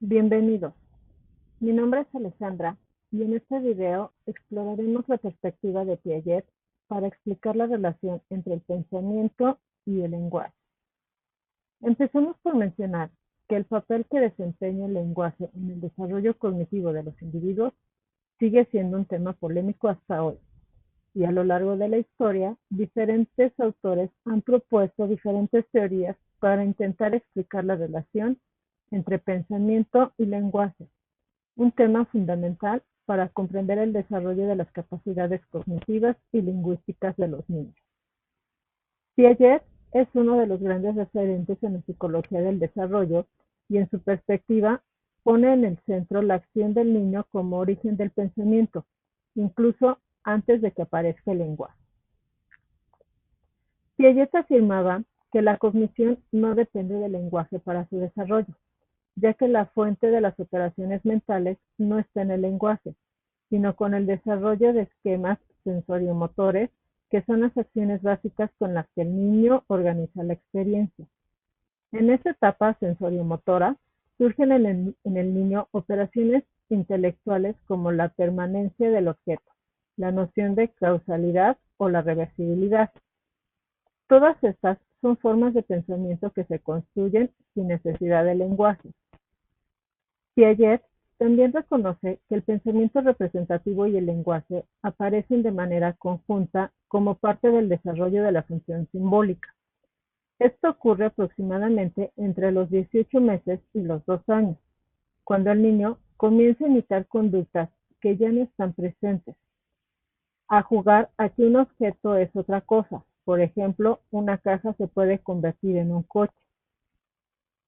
Bienvenidos, mi nombre es Alessandra y en este video exploraremos la perspectiva de Piaget para explicar la relación entre el pensamiento y el lenguaje. Empecemos por mencionar que el papel que desempeña el lenguaje en el desarrollo cognitivo de los individuos sigue siendo un tema polémico hasta hoy, y a lo largo de la historia, diferentes autores han propuesto diferentes teorías para intentar explicar la relación entre pensamiento y lenguaje, un tema fundamental para comprender el desarrollo de las capacidades cognitivas y lingüísticas de los niños. Piaget es uno de los grandes referentes en la psicología del desarrollo y en su perspectiva pone en el centro la acción del niño como origen del pensamiento, incluso antes de que aparezca el lenguaje. Piaget afirmaba que la cognición no depende del lenguaje para su desarrollo, ya que la fuente de las operaciones mentales no está en el lenguaje, sino con el desarrollo de esquemas sensorio-motores, que son las acciones básicas con las que el niño organiza la experiencia. En esta etapa sensorio-motora surgen en el niño operaciones intelectuales como la permanencia del objeto, la noción de causalidad o la reversibilidad. Todas estas son formas de pensamiento que se construyen sin necesidad de lenguaje. Piaget también reconoce que el pensamiento representativo y el lenguaje aparecen de manera conjunta como parte del desarrollo de la función simbólica. Esto ocurre aproximadamente entre los 18 meses y los 2 años, cuando el niño comienza a imitar conductas que ya no están presentes, a jugar a que un objeto es otra cosa. Por ejemplo, una caja se puede convertir en un coche,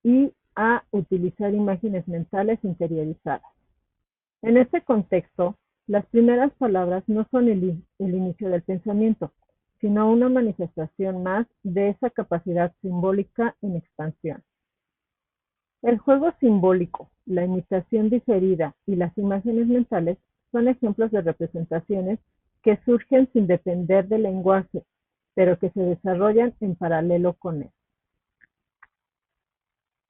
y a utilizar imágenes mentales interiorizadas. En este contexto, las primeras palabras no son el inicio del pensamiento, sino una manifestación más de esa capacidad simbólica en expansión. El juego simbólico, la imitación diferida y las imágenes mentales son ejemplos de representaciones que surgen sin depender del lenguaje, pero que se desarrollan en paralelo con él.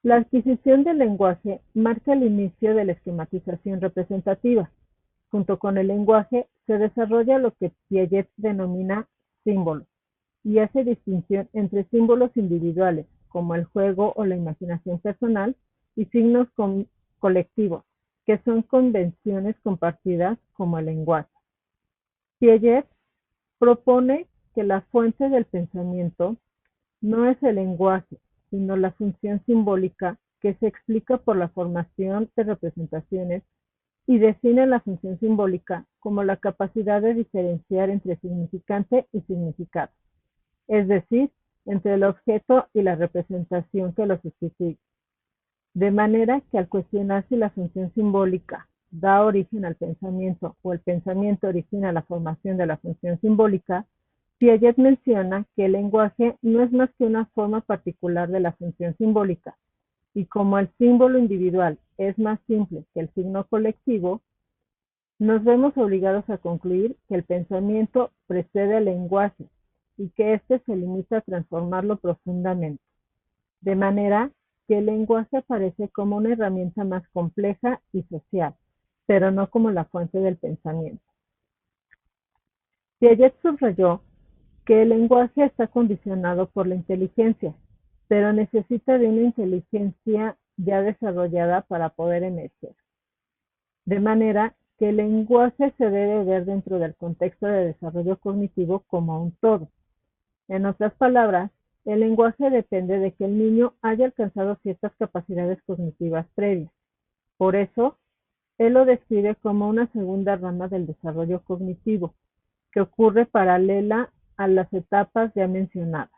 La adquisición del lenguaje marca el inicio de la esquematización representativa. Junto con el lenguaje se desarrolla lo que Piaget denomina símbolos, y hace distinción entre símbolos individuales, como el juego o la imaginación personal, y signos colectivos, que son convenciones compartidas como el lenguaje. Piaget propone que la fuente del pensamiento no es el lenguaje, sino la función simbólica que se explica por la formación de representaciones, y define la función simbólica como la capacidad de diferenciar entre significante y significado, es decir, entre el objeto y la representación que lo sustituye. De manera que al cuestionar si la función simbólica da origen al pensamiento o el pensamiento origina la formación de la función simbólica, Piaget menciona que el lenguaje no es más que una forma particular de la función simbólica, y como el símbolo individual es más simple que el signo colectivo, nos vemos obligados a concluir que el pensamiento precede al lenguaje y que éste se limita a transformarlo profundamente, de manera que el lenguaje aparece como una herramienta más compleja y social, pero no como la fuente del pensamiento. Piaget subrayó que el lenguaje está condicionado por la inteligencia, pero necesita de una inteligencia ya desarrollada para poder emerger. De manera que el lenguaje se debe ver dentro del contexto de desarrollo cognitivo como un todo. En otras palabras, el lenguaje depende de que el niño haya alcanzado ciertas capacidades cognitivas previas. Por eso, él lo describe como una segunda rama del desarrollo cognitivo, que ocurre paralela a las etapas ya mencionadas.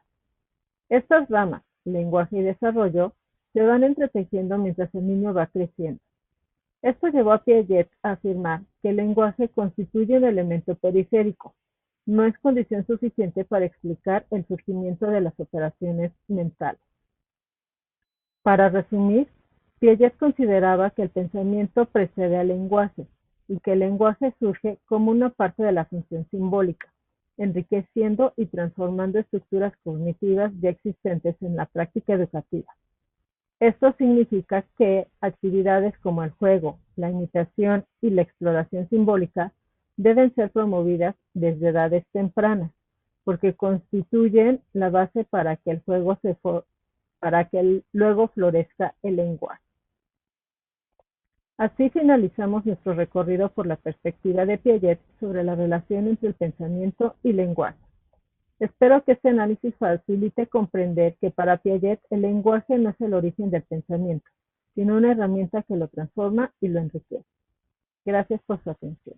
Estas ramas, lenguaje y desarrollo, se van entretejiendo mientras el niño va creciendo. Esto llevó a Piaget a afirmar que el lenguaje constituye un elemento periférico, no es condición suficiente para explicar el surgimiento de las operaciones mentales. Para resumir, Piaget consideraba que el pensamiento precede al lenguaje y que el lenguaje surge como una parte de la función simbólica, enriqueciendo y transformando estructuras cognitivas ya existentes en la práctica educativa. Esto significa que actividades como el juego, la imitación y la exploración simbólica deben ser promovidas desde edades tempranas, porque constituyen la base para que luego florezca el lenguaje. Así finalizamos nuestro recorrido por la perspectiva de Piaget sobre la relación entre el pensamiento y lenguaje. Espero que este análisis facilite comprender que para Piaget el lenguaje no es el origen del pensamiento, sino una herramienta que lo transforma y lo enriquece. Gracias por su atención.